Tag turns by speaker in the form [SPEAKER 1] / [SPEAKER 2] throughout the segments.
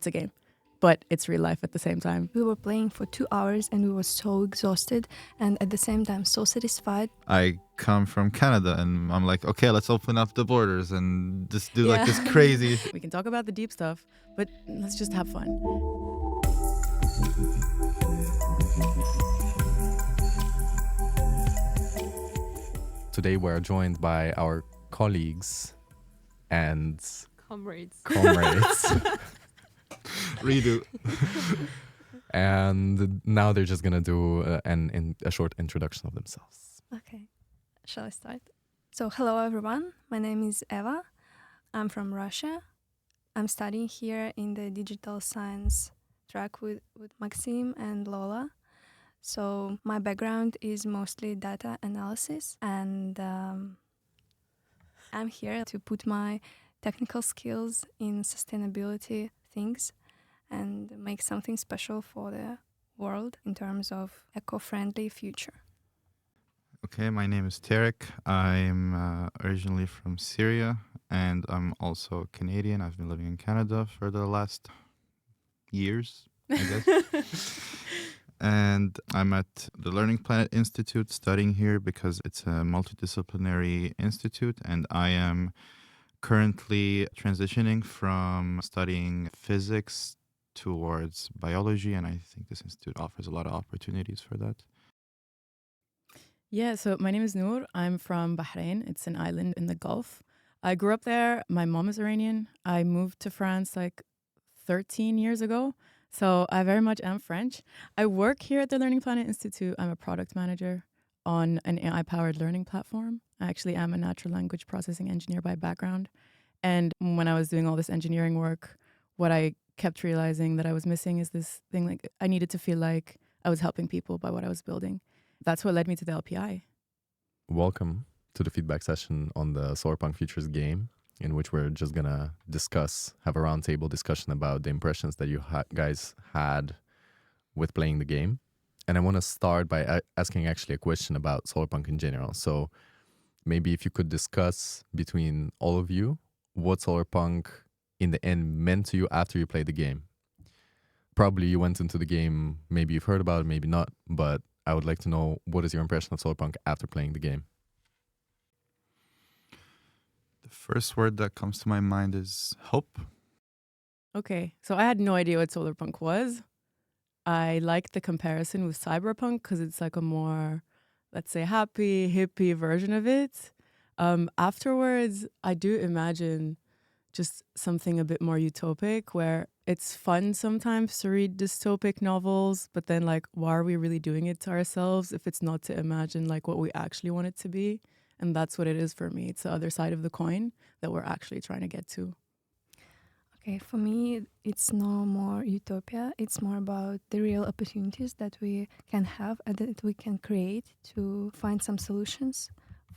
[SPEAKER 1] it's a game, but it's real life at the same time.
[SPEAKER 2] We were playing for 2 hours and we were so exhausted and at the same time so satisfied.
[SPEAKER 3] I come from Canada and I'm like, okay, let's open up the borders and just do like
[SPEAKER 2] Yeah.
[SPEAKER 3] this crazy.
[SPEAKER 1] We can talk about the deep stuff, but let's just have fun.
[SPEAKER 4] Today we're joined by our colleagues and
[SPEAKER 5] Comrades.
[SPEAKER 3] Redo.
[SPEAKER 4] And now they're just gonna do a short introduction of themselves.
[SPEAKER 2] Okay, shall I start? So hello everyone, my name is Eva. I'm from Russia. I'm studying here in the digital science track with Maxim and Lola. So my background is mostly data analysis, and I'm here to put my technical skills in sustainability things and make something special for the world in terms of eco-friendly future.
[SPEAKER 3] Okay, my name is Tarek. I'm originally from Syria and I'm also Canadian. I've been living in Canada for the last years, I guess. And I'm at the Learning Planet Institute studying here because it's a multidisciplinary institute, and I am currently transitioning from studying physics towards biology, and I think this institute offers a lot of opportunities for that.
[SPEAKER 1] Yeah, so my name is Noor. I'm from Bahrain. It's an island in the Gulf. I grew up there. My mom is Iranian. I moved to France like 13 years ago. So I very much am French. I work here at the Learning Planet Institute. I'm a product manager on an AI-powered learning platform. I actually am a natural language processing engineer by background. And when I was doing all this engineering work, what I kept realizing that I was missing is this thing, like I needed to feel like I was helping people by what I was building. That's what led me to the LPI.
[SPEAKER 4] Welcome to the feedback session on the Solarpunk Futures game, in which we're just gonna have a roundtable discussion about the impressions that you guys had with playing the game. And I want to start by asking actually a question about Solarpunk in general. So maybe if you could discuss between all of you what Solarpunk in the end meant to you after you played the game. Probably you went into the game, maybe you've heard about it, maybe not, but I would like to know, what is your impression of Solarpunk after playing the game?
[SPEAKER 3] The first word that comes to my mind is hope.
[SPEAKER 1] Okay, so I had no idea what Solarpunk was. I liked the comparison with Cyberpunk because it's like a more, let's say, happy, hippie version of it. Afterwards, I do imagine just something a bit more utopic, where it's fun sometimes to read dystopic novels, but then like, why are we really doing it to ourselves if it's not to imagine like what we actually want it to be? And that's what it is for me. It's the other side of the coin that we're actually trying to get to.
[SPEAKER 2] Okay, for me, it's no more utopia. It's more about the real opportunities that we can have and that we can create to find some solutions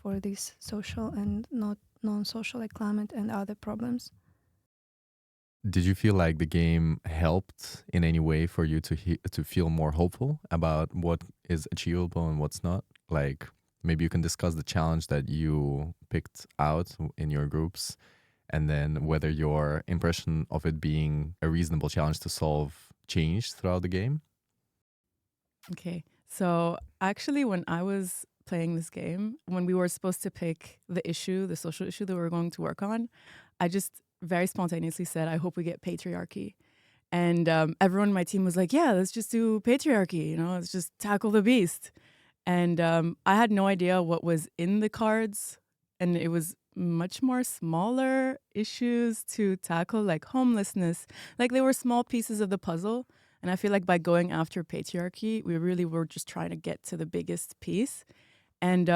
[SPEAKER 2] for these social and not non-social, like climate and other problems.
[SPEAKER 4] Did you feel like the game helped in any way for you to feel more hopeful about what is achievable and what's not? Like, maybe you can discuss the challenge that you picked out in your groups, and then whether your impression of it being a reasonable challenge to solve changed throughout the game.
[SPEAKER 1] Okay, so actually when I was playing this game, when we were supposed to pick the social issue that we were going to work on, I just very spontaneously said, I hope we get patriarchy. And everyone in my team was like, yeah, let's just do patriarchy, let's just tackle the beast. And I had no idea what was in the cards, and it was much more smaller issues to tackle, like homelessness. Like they were small pieces of the puzzle. And I feel like by going after patriarchy, we really were just trying to get to the biggest piece. And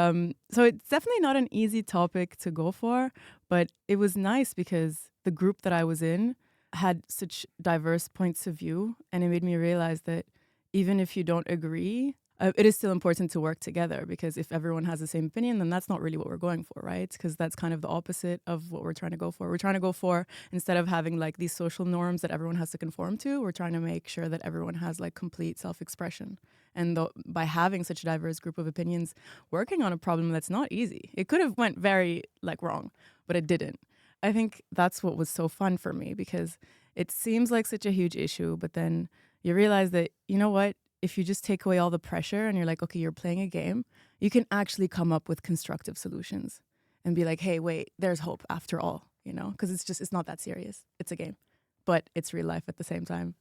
[SPEAKER 1] so it's definitely not an easy topic to go for, but it was nice because the group that I was in had such diverse points of view, and it made me realize that even if you don't agree, it is still important to work together, because if everyone has the same opinion, then that's not really what we're going for, right? Because that's kind of the opposite of what we're trying to go for. We're trying to go for, instead of having like these social norms that everyone has to conform to, we're trying to make sure that everyone has like complete self-expression. And by having such a diverse group of opinions, working on a problem that's not easy, it could have went very like wrong, but it didn't. I think that's what was so fun for me, because it seems like such a huge issue, but then you realize that, you know what, if you just take away all the pressure and you're like, okay, you're playing a game, you can actually come up with constructive solutions and be like, hey, wait, there's hope after all, you know, because it's not that serious. It's a game, but it's real life at the same time.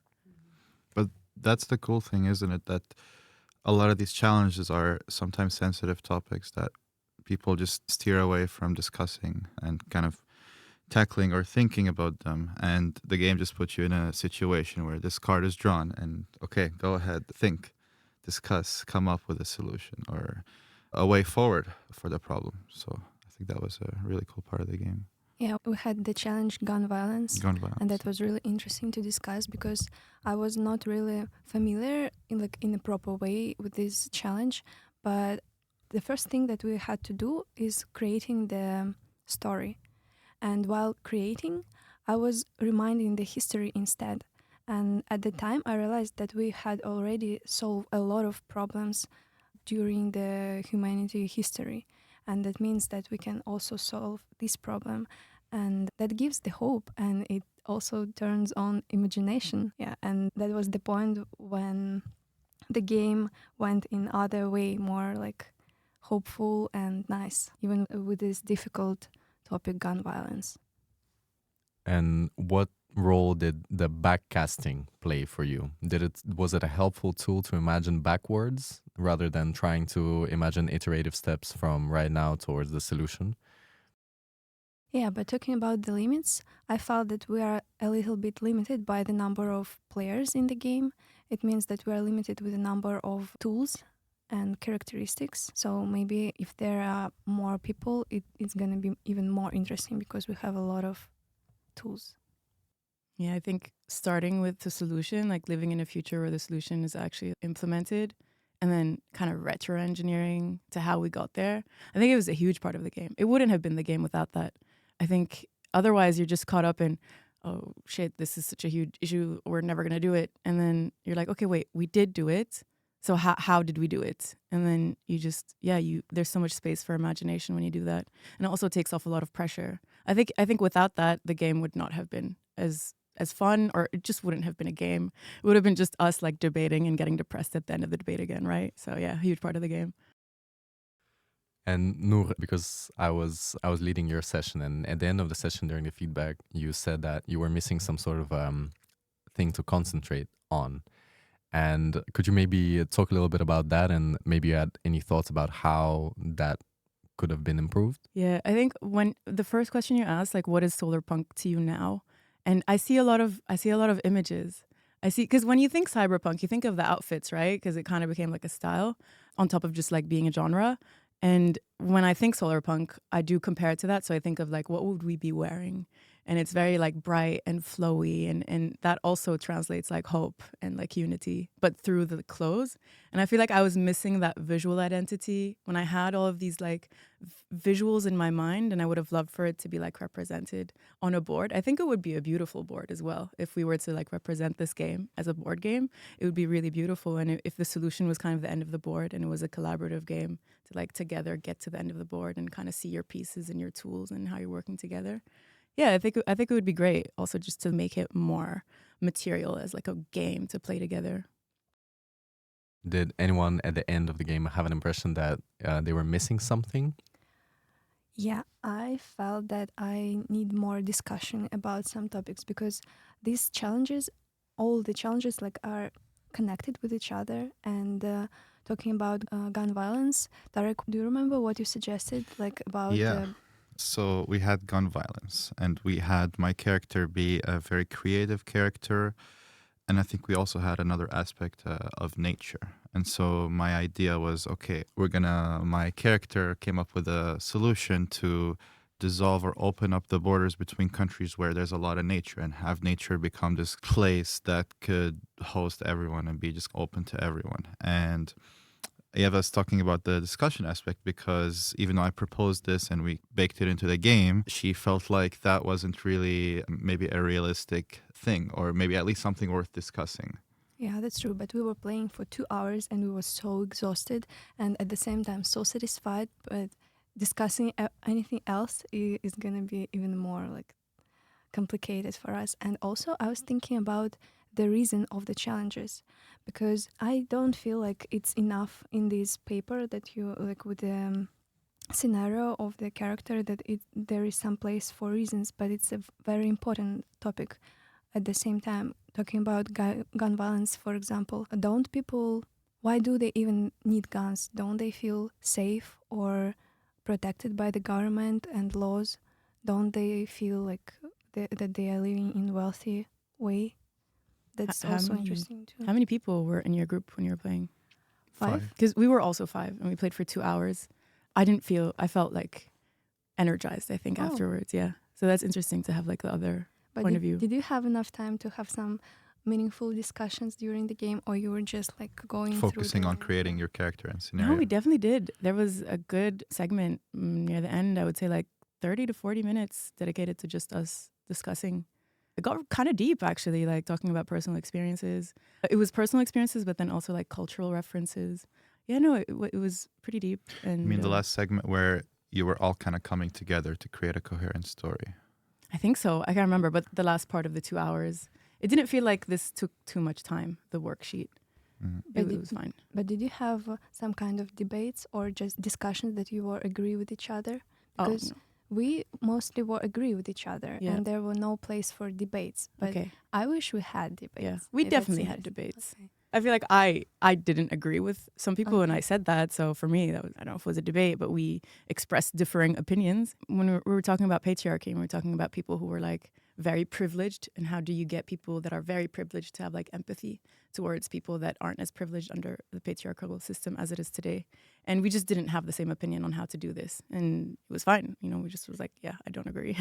[SPEAKER 3] But that's the cool thing, isn't it? That a lot of these challenges are sometimes sensitive topics that people just steer away from discussing and kind of tackling or thinking about them. And the game just puts you in a situation where this card is drawn and, okay, go ahead, think, discuss, come up with a solution or a way forward for the problem. So I think that was a really cool part of the game.
[SPEAKER 2] Yeah, we had the challenge gun violence.
[SPEAKER 3] Gun violence.
[SPEAKER 2] And that was really interesting to discuss because I was not really familiar in a proper way with this challenge. But the first thing that we had to do is creating the story. And while creating, I was reminding the history instead. And at the time, I realized that we had already solved a lot of problems during the humanity history. And that means that we can also solve this problem. And that gives the hope, and it also turns on imagination. Yeah, and that was the point when the game went in other way, more like hopeful and nice, even with this difficult topic, gun violence.
[SPEAKER 4] And what role did the backcasting play for you? Was it a helpful tool to imagine backwards rather than trying to imagine iterative steps from right now towards the solution?
[SPEAKER 2] Yeah, but talking about the limits, I felt that we are a little bit limited by the number of players in the game. It means that we are limited with the number of tools and characteristics. So maybe if there are more people, it's going to be even more interesting because we have a lot of tools.
[SPEAKER 1] Yeah, I think starting with the solution, like living in a future where the solution is actually implemented, and then kind of retro engineering to how we got there, I think it was a huge part of the game. It wouldn't have been the game without that. I think otherwise you're just caught up in, oh shit, this is such a huge issue, we're never going to do it. And then you're like, okay, wait, we did do it. So how did we do it? And then you just, there's so much space for imagination when you do that. And it also takes off a lot of pressure. I think without that, the game would not have been as fun, or it just wouldn't have been a game. It would have been just us like debating and getting depressed at the end of the debate again, right? So yeah, huge part of the game.
[SPEAKER 4] And Noor, because I was leading your session, and at the end of the session during the feedback, you said that you were missing some sort of thing to concentrate on. And could you maybe talk a little bit about that, and maybe you had any thoughts about how that could have been improved?
[SPEAKER 1] Yeah, I think when the first question you asked, like, what is Solarpunk to you now? And I see a lot of images. Because when you think cyberpunk, you think of the outfits, right? Because it kind of became like a style on top of just like being a genre. And when I think solarpunk, I do compare it to that. So I think of like, what would we be wearing? And it's very like bright and flowy. And that also translates like hope and like unity, but through the clothes. And I feel like I was missing that visual identity when I had all of these like visuals in my mind, and I would have loved for it to be like represented on a board. I think it would be a beautiful board as well. If we were to like represent this game as a board game, it would be really beautiful. And if the solution was kind of the end of the board and it was a collaborative game to like together get to the end of the board and kind of see your pieces and your tools and how you're working together. Yeah, I think it would be great also just to make it more material as like a game to play together.
[SPEAKER 4] Did anyone at the end of the game have an impression that they were missing something?
[SPEAKER 2] Yeah, I felt that I need more discussion about some topics because these challenges, all the challenges like are connected with each other. And talking about gun violence, Tarek, do you remember what you suggested like about
[SPEAKER 3] Yeah. So we had gun violence, and we had my character be a very creative character. And I think we also had another aspect of nature. And so my idea was, okay, my character came up with a solution to dissolve or open up the borders between countries where there's a lot of nature and have nature become this place that could host everyone and be just open to everyone. And Eva's talking about the discussion aspect because even though I proposed this and we baked it into the game, she felt like that wasn't really maybe a realistic thing, or maybe at least something worth discussing.
[SPEAKER 2] Yeah, that's true. But we were playing for 2 hours and we were so exhausted and at the same time so satisfied. But discussing anything else is going to be even more like complicated for us. And also I was thinking about the reason of the challenges, because I don't feel like it's enough in this paper that you like with the scenario of the character that there is some place for reasons, but it's a very important topic at the same time. Talking about gun violence, for example, why do they even need guns? Don't they feel safe or protected by the government and laws? Don't they feel like that they are living in a wealthy way? That's also interesting too.
[SPEAKER 1] How many people were in your group when you were playing?
[SPEAKER 2] 5?
[SPEAKER 1] Because we were also 5 and we played for 2 hours. I felt like energized, I think, afterwards. Yeah. So that's interesting to have like the other point of view.
[SPEAKER 2] Did you have enough time to have some meaningful discussions during the game, or you were just like
[SPEAKER 3] focusing on creating your character and scenario?
[SPEAKER 1] No, we definitely did. There was a good segment near the end. I would say like 30 to 40 minutes dedicated to just us discussing. It got kind of deep, actually, like talking about personal experiences. It was personal experiences, but then also like cultural references. Yeah, no, it was pretty deep. And
[SPEAKER 3] I mean, the last segment where you were all kind of coming together to create a coherent story.
[SPEAKER 1] I think so. I can't remember, but the last part of the 2 hours, it didn't feel like this took too much time, the worksheet. It was fine.
[SPEAKER 2] But did you have some kind of debates or just discussions that you were agree with each other? Because we mostly were agree with each other, and there were no place for debates. But I wish we had debates.
[SPEAKER 1] Yeah, we definitely had debates. Okay. I feel like I didn't agree with some people, and I said that. So for me, that was, I don't know if it was a debate, but we expressed differing opinions. When we were talking about patriarchy, and we were talking about people who were like very privileged, and how do you get people that are very privileged to have like empathy towards people that aren't as privileged under the patriarchal system as it is today. And we just didn't have the same opinion on how to do this. And it was fine. You know, we just was like, yeah, I don't agree.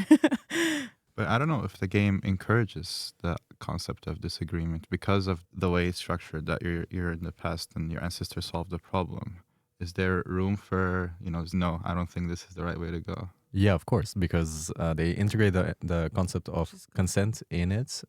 [SPEAKER 3] But I don't know if the game encourages the concept of disagreement because of the way it's structured, that you're in the past and your ancestors solved the problem. Is there room for, no, I don't think this is the right way to go?
[SPEAKER 4] Yeah, of course, because they integrate the concept of consent in it,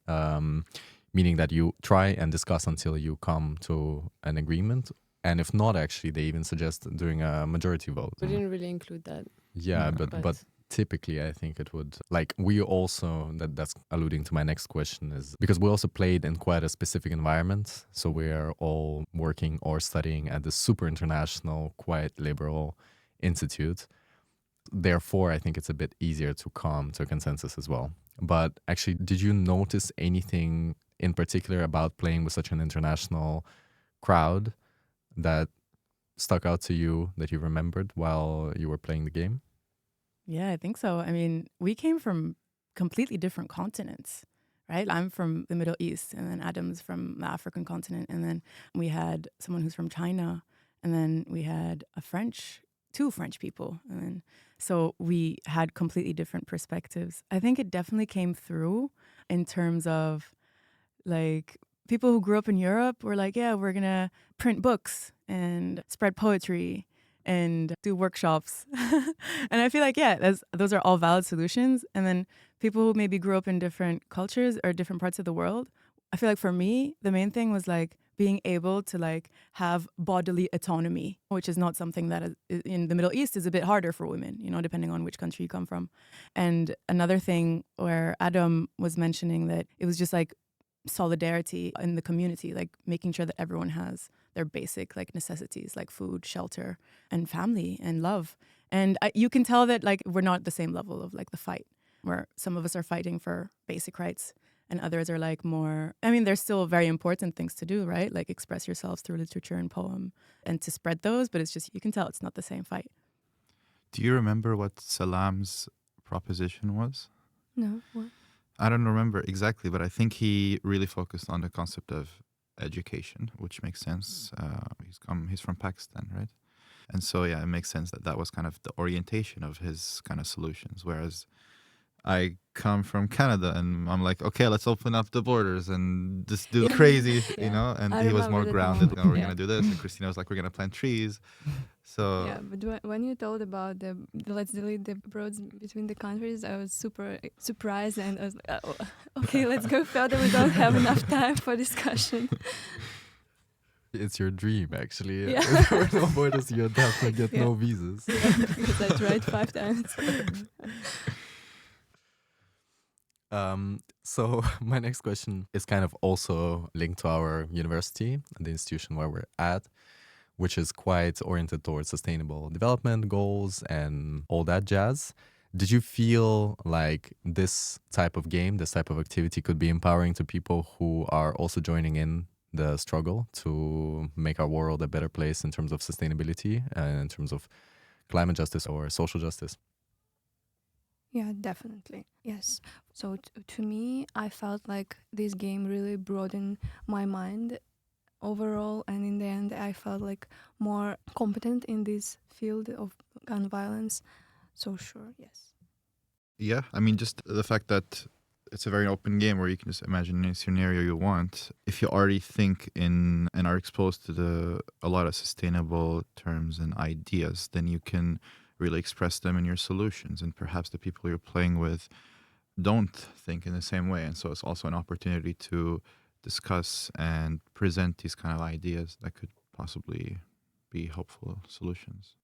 [SPEAKER 4] meaning that you try and discuss until you come to an agreement. And if not, actually, they even suggest doing a majority vote.
[SPEAKER 5] We didn't really include that.
[SPEAKER 4] Yeah, but typically, I think it would, like, we also, that's alluding to my next question, is because we also played in quite a specific environment. So we are all working or studying at the super international, quite liberal institute. Therefore, I think it's a bit easier to come to a consensus as well. But actually, did you notice anything in particular about playing with such an international crowd that stuck out to you, that you remembered while you were playing the game?
[SPEAKER 1] Yeah, I think so. I mean, we came from completely different continents, right? I'm from the Middle East, and then Adam's from the African continent, and then we had someone who's from China, and then we had two French people, and then so we had completely different perspectives. I think it definitely came through in terms of like people who grew up in Europe were like, yeah, we're gonna print books and spread poetry and do workshops. And I feel like, those are all valid solutions. And then people who maybe grew up in different cultures or different parts of the world, I feel like for me, the main thing was like being able to like have bodily autonomy, which is not something that in the Middle East is a bit harder for women, depending on which country you come from. And another thing where Adam was mentioning that it was just like solidarity in the community, like making sure that everyone has their basic like necessities like food, shelter, and family and love. And you can tell that like we're not at the same level of like the fight, where some of us are fighting for basic rights and others are like more, I mean, there's still very important things to do, right? Like express yourselves through literature and poem and to spread those, but it's just, you can tell it's not the same fight.
[SPEAKER 3] Do you remember what Salam's proposition was?
[SPEAKER 2] No, what?
[SPEAKER 3] I don't remember exactly, but I think he really focused on the concept of education, which makes sense. He's from Pakistan, right? And so, yeah, it makes sense that was kind of the orientation of his kind of solutions. Whereas I come from Canada and I'm like, okay, let's open up the borders and just do crazy, and he was more grounded. We're going to do this. And Christina was like, we're going to plant trees. So
[SPEAKER 2] yeah, but when you told about the let's delete the roads between the countries, I was super surprised and I was like, oh, okay, let's go further. We don't have enough time for discussion.
[SPEAKER 4] It's your dream, actually.
[SPEAKER 2] Yeah.
[SPEAKER 4] If there were no borders, you'd definitely get no visas.
[SPEAKER 2] Because I tried 5 times.
[SPEAKER 4] So my next question is kind of also linked to our university, the institution where we're at, which is quite oriented towards sustainable development goals and all that jazz. Did you feel like this type of game, this type of activity could be empowering to people who are also joining in the struggle to make our world a better place in terms of sustainability and in terms of climate justice or social justice?
[SPEAKER 2] Yeah, definitely. Yes. So to me, I felt like this game really broadened my mind overall, and in the end, I felt like more competent in this field of gun violence. So sure, yes.
[SPEAKER 3] Yeah, I mean, just the fact that it's a very open game where you can just imagine any scenario you want. If you already think in and are exposed to a lot of sustainable terms and ideas, then you can really express them in your solutions. And perhaps the people you're playing with don't think in the same way. And so it's also an opportunity to discuss and present these kind of ideas that could possibly be helpful solutions.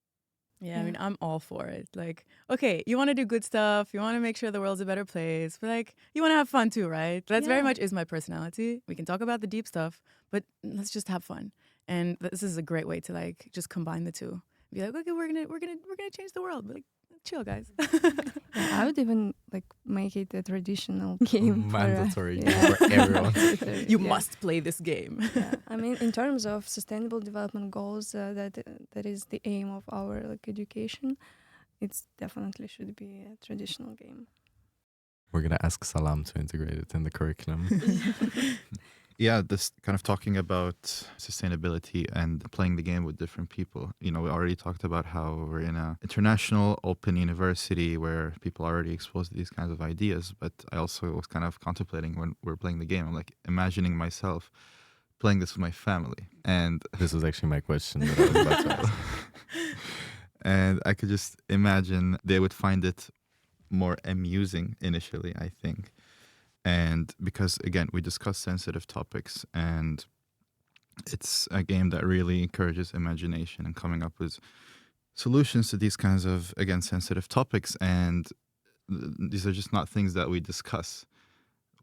[SPEAKER 1] Yeah, I mean, I'm all for it. Like, okay, you want to do good stuff, you want to make sure the world's a better place, but like, you want to have fun too, right? That's very
[SPEAKER 2] Yeah.
[SPEAKER 1] much is my personality. We can talk about the deep stuff, but let's just have fun. And this is a great way to like just combine the two. Be like, okay, we're gonna change the world, but like, chill, guys.
[SPEAKER 2] Yeah, I would even like make it a traditional game.
[SPEAKER 4] Mandatory
[SPEAKER 2] for,
[SPEAKER 4] game for everyone.
[SPEAKER 1] You
[SPEAKER 2] Yeah.
[SPEAKER 1] must play this game.
[SPEAKER 2] Yeah, I mean, in terms of sustainable development goals, that is the aim of our like education. It's definitely should be a traditional game.
[SPEAKER 4] We're going to ask Salam to integrate it in the curriculum.
[SPEAKER 3] Yeah, this kind of talking about sustainability and playing the game with different people. You know, we already talked about how we're in an international open university where people are already exposed to these kinds of ideas. But I also was kind of contemplating when we're playing the game, I'm like imagining myself playing this with my family. And
[SPEAKER 4] This was actually my question that I was about to ask.
[SPEAKER 3] and I could just imagine they would find it more amusing initially, I think. And because, again, we discuss sensitive topics, and it's a game that really encourages imagination and coming up with solutions to these kinds of, again, sensitive topics. And these are just not things that we discuss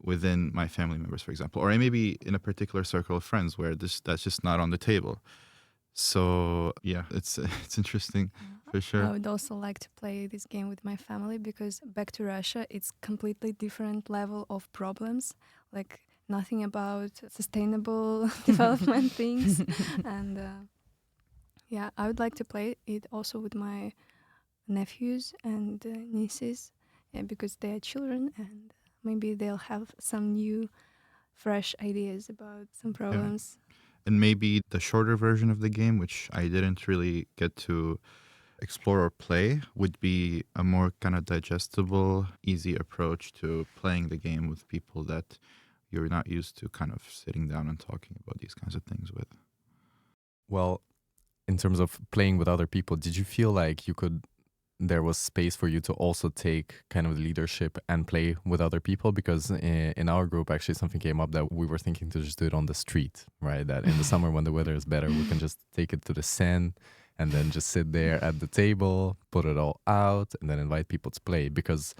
[SPEAKER 3] within my family members, for example, or maybe in a particular circle of friends where that's just not on the table. So, yeah, it's interesting for
[SPEAKER 2] I
[SPEAKER 3] sure.
[SPEAKER 2] would also like to play this game with my family because back to Russia, it's completely different level of problems. Like nothing about sustainable development things, and yeah, I would like to play it also with my nephews and nieces because they are children and maybe they'll have some new, fresh ideas about some problems.
[SPEAKER 3] And maybe the shorter version of the game, which I didn't really get to explore or play, would be a more kind of digestible, easy approach to playing the game with people that you're not used to kind of sitting down and talking about these kinds of things with.
[SPEAKER 4] Well, in terms of playing with other people, did you feel like there was space for you to also take kind of the leadership and play with other people? Because in our group, actually, something came up that we were thinking to just do it on the street, right? That in the summer when the weather is better, we can just take it to the Seine and then just sit there at the table, put it all out, and then invite people to play. Because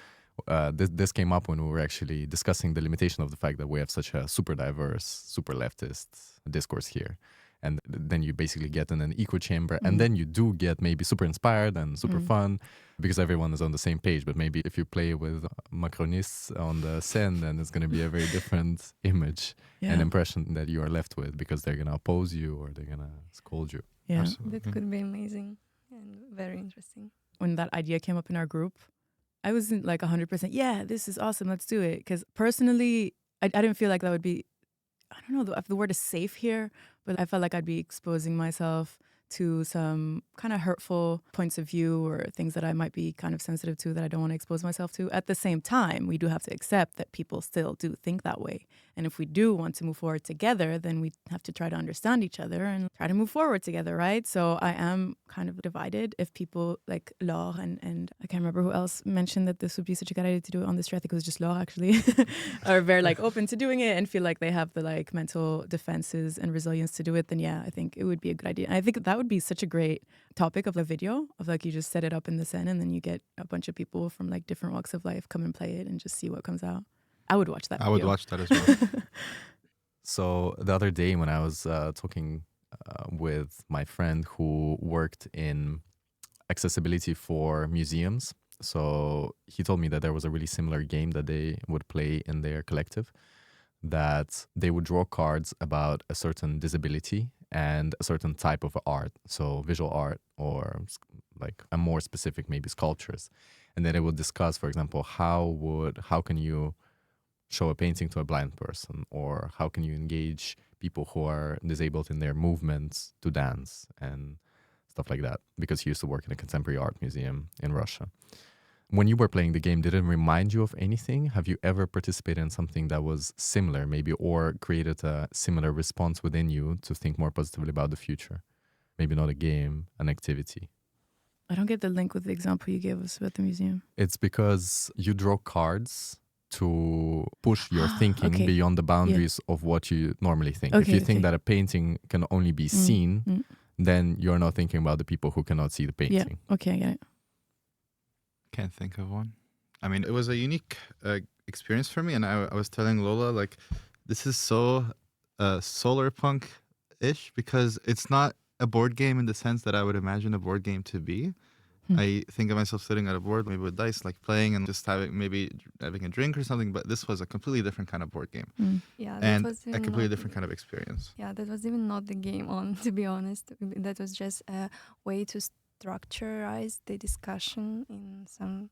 [SPEAKER 4] this came up when we were actually discussing the limitation of the fact that we have such a super diverse, super leftist discourse here. And then you basically get in an echo chamber, and then you do get maybe super inspired and super fun because everyone is on the same page. But maybe if you play with Macronists on the Seine, then it's going to be a very different image and impression that you are left with because they're going to oppose you or they're going to scold you.
[SPEAKER 1] Yeah.
[SPEAKER 3] Absolutely.
[SPEAKER 2] That could be amazing and very interesting.
[SPEAKER 1] When that idea came up in our group, I wasn't like 100%, yeah, this is awesome, let's do it. Because personally, I didn't feel like that would be, I don't know if the word is safe here, but I felt like I'd be exposing myself to some kind of hurtful points of view or things that I might be kind of sensitive to that I don't want to expose myself to. At the same time, we do have to accept that people still do think that way. And if we do want to move forward together, then we have to try to understand each other and try to move forward together, right? So I am kind of divided. If people like Laure and I can't remember who else mentioned that this would be such a good idea to do it on the street, I think it was just Laure actually, are very like open to doing it and feel like they have the like mental defenses and resilience to do it, then yeah, I think it would be a good idea. And I think that would be such a great topic of a video of like you just set it up in the Seine and then you get a bunch of people from like different walks of life come and play it and just see what comes out. I would watch that
[SPEAKER 3] I would
[SPEAKER 1] video.
[SPEAKER 3] watch that as well.
[SPEAKER 4] So the other day when I was talking with my friend who worked in accessibility for museums, so he told me that there was a really similar game that they would play in their collective, that they would draw cards about a certain disability and a certain type of art, so visual art or like a more specific maybe sculptures. And then they would discuss, for example, how can you show a painting to a blind person, or how can you engage people who are disabled in their movements to dance and stuff like that, because he used to work in a contemporary art museum in Russia. When you were playing the game, did it remind you of anything? Have you ever participated in something that was similar maybe, or created a similar response within you to think more positively about the future? Maybe not a game, an activity.
[SPEAKER 1] I don't get the link with the example you gave us about the museum.
[SPEAKER 4] It's because you draw cards to push your thinking
[SPEAKER 1] Okay.
[SPEAKER 4] beyond the boundaries of what you normally think. If
[SPEAKER 1] Okay,
[SPEAKER 4] you think
[SPEAKER 1] okay.
[SPEAKER 4] that a painting can only be seen, then you're not thinking about the people who cannot see the painting.
[SPEAKER 1] Yeah. Okay. Yeah.
[SPEAKER 3] Can't think of one. I mean, it was a unique experience for me, and I was telling Lola, like, this is so Solarpunk-ish, because it's not a board game in the sense that I would imagine a board game to be. I think of myself sitting at a board, maybe with dice, like playing and just having a drink or something. But this was a completely different kind of board game,
[SPEAKER 2] Yeah, that
[SPEAKER 3] and
[SPEAKER 2] was
[SPEAKER 3] a
[SPEAKER 2] even
[SPEAKER 3] completely
[SPEAKER 2] not
[SPEAKER 3] different kind of experience.
[SPEAKER 2] Yeah, that was even not the game on, to be honest. That was just a way to structurize the discussion in some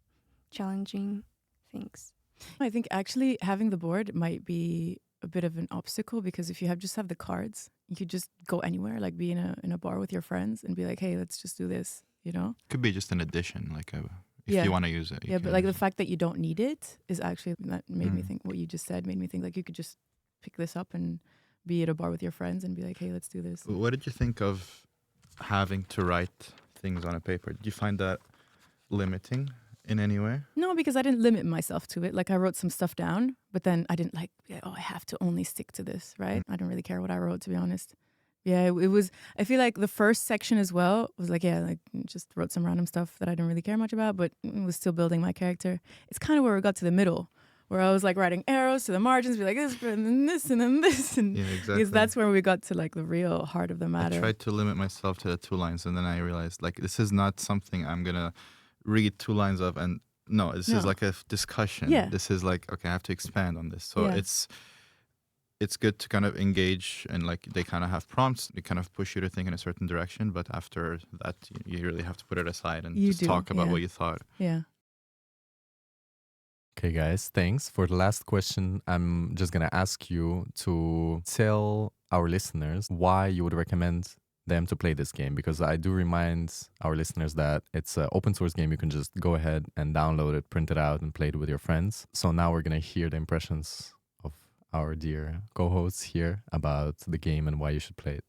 [SPEAKER 2] challenging things.
[SPEAKER 1] I think actually having the board might be a bit of an obstacle, because if you just have the cards, you could just go anywhere, like be in a bar with your friends and be like, hey, let's just do this, you know?
[SPEAKER 3] Could be just an addition, like if
[SPEAKER 1] Yeah.
[SPEAKER 3] you want to use it.
[SPEAKER 1] Yeah, but
[SPEAKER 3] can
[SPEAKER 1] like the
[SPEAKER 3] use it.
[SPEAKER 1] fact that you don't need it is actually, that made me
[SPEAKER 3] Mm.
[SPEAKER 1] think, what you just said made me think like you could just pick this up and be at a bar with your friends and be like, hey, let's do this.
[SPEAKER 3] What did you think of having to write things on a paper? Did you find that limiting in any way?
[SPEAKER 1] No, because I didn't limit myself to it. Like I wrote some stuff down, but then I didn't I have to only stick to this, right? I don't really care what I wrote, to be honest. Yeah, it was, I feel like the first section as well was like, just wrote some random stuff that I didn't really care much about, but it was still building my character. It's kind of where we got to the middle, where I was like writing arrows to the margins, be like this, and then this, and then this. And
[SPEAKER 3] Yeah, exactly.
[SPEAKER 1] because that's where we got to like the real heart of the matter.
[SPEAKER 3] I tried to limit myself to the 2 lines, and then I realized, like, this is not something I'm gonna read 2 lines of, and this is
[SPEAKER 1] No.
[SPEAKER 3] like a discussion.
[SPEAKER 1] Yeah.
[SPEAKER 3] This is like, okay, I have to expand on this. So
[SPEAKER 1] Yeah.
[SPEAKER 3] it's good to kind of engage, and like they kind of have prompts, they kind of push you to think in a certain direction, but after that you really have to put it aside and
[SPEAKER 1] You
[SPEAKER 3] just
[SPEAKER 1] do,
[SPEAKER 3] talk about
[SPEAKER 1] yeah.
[SPEAKER 3] what you thought.
[SPEAKER 1] Yeah.
[SPEAKER 4] Okay, guys, thanks. For the last question, I'm just going to ask you to tell our listeners why you would recommend them to play this game, because I do remind our listeners that it's an open source game. You can just go ahead and download it, print it out, and play it with your friends. So now we're going to hear the impressions of our dear co-hosts here about the game and why you should play it.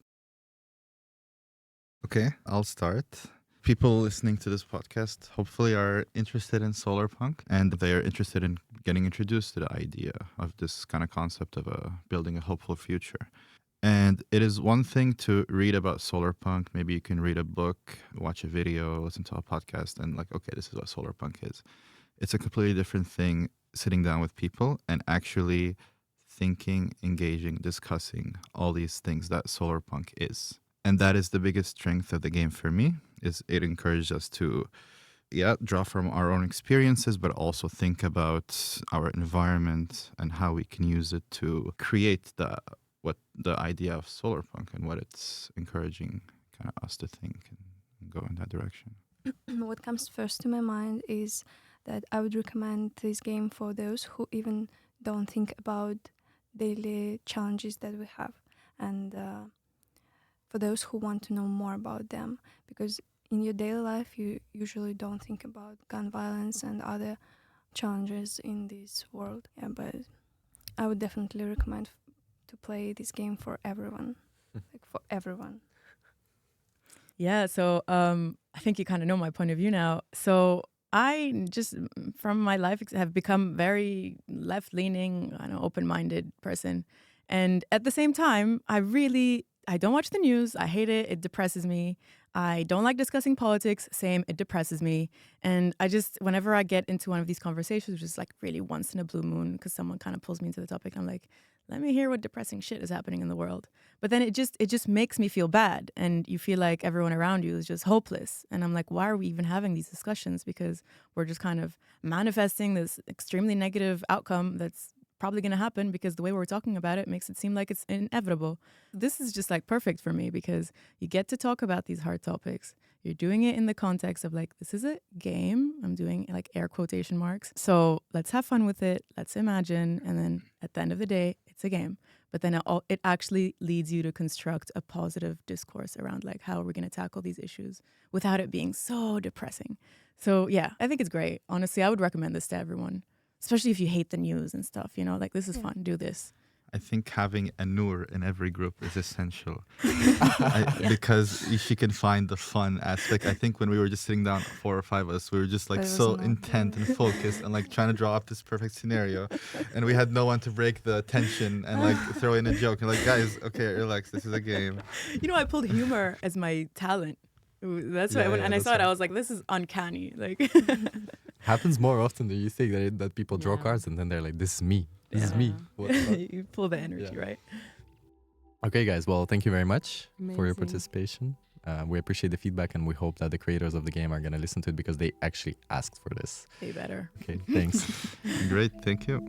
[SPEAKER 3] Okay, I'll start. People listening to this podcast hopefully are interested in Solarpunk, and they are interested in getting introduced to the idea of this kind of concept of building a hopeful future. And it is one thing to read about Solarpunk. Maybe you can read a book, watch a video, listen to a podcast, and like, okay, this is what Solarpunk is. It's a completely different thing sitting down with people and actually thinking, engaging, discussing all these things that Solarpunk is. And that is the biggest strength of the game for me, is it encourages us to, draw from our own experiences, but also think about our environment and how we can use it to create the idea of Solarpunk and what it's encouraging kind of us to think and go in that direction.
[SPEAKER 2] What comes first to my mind is that I would recommend this game for those who even don't think about daily challenges that we have, and for those who want to know more about them, because in your daily life you usually don't think about gun violence and other challenges in this world. Yeah, but I would definitely recommend to play this game for everyone, like for everyone.
[SPEAKER 1] Yeah, so I think you kind of know my point of view now. So I just, from my life, have become very left-leaning, open-minded person. And at the same time, I don't watch the news. I hate it. It depresses me. I don't like discussing politics. Same, it depresses me. And whenever I get into one of these conversations, which is like really once in a blue moon, because someone kind of pulls me into the topic, I'm like, let me hear what depressing shit is happening in the world. But then it just makes me feel bad. And you feel like everyone around you is just hopeless. And I'm like, why are we even having these discussions? Because we're just kind of manifesting this extremely negative outcome that's probably going to happen, because the way we're talking about it makes it seem like it's inevitable. This is just like perfect for me, because you get to talk about these hard topics. You're doing it in the context of like, this is a game. I'm doing like air quotation marks. So let's have fun with it. Let's imagine. And then at the end of the day, it's a game. But then it actually leads you to construct a positive discourse around like, how are we going to tackle these issues without it being so depressing? So yeah, I think it's great. Honestly, I would recommend this to everyone. Especially if you hate the news and stuff, you know, like this is fun, do this.
[SPEAKER 3] I think having a Noor in every group is essential because she can find the fun aspect. I think when we were just sitting down, 4 or 5 of us, we were just like so intent and focused and like trying to draw up this perfect scenario. And we had no one to break the tension and like throw in a joke. And like, guys, okay, relax, this is a game.
[SPEAKER 1] You know, I pulled humor as my talent. That's why I saw it, I was like, this is uncanny. Like
[SPEAKER 4] Happens more often than you think, that people draw cards and then they're like, this is me. This is me.
[SPEAKER 1] You pull the energy, right?
[SPEAKER 4] Okay, guys. Well, thank you very much for your
[SPEAKER 2] Amazing.
[SPEAKER 4] participation. We appreciate the feedback, and we hope that the creators of the game are going to listen to it because they actually asked for this.
[SPEAKER 1] They better.
[SPEAKER 4] Okay, thanks.
[SPEAKER 3] Great, thank you.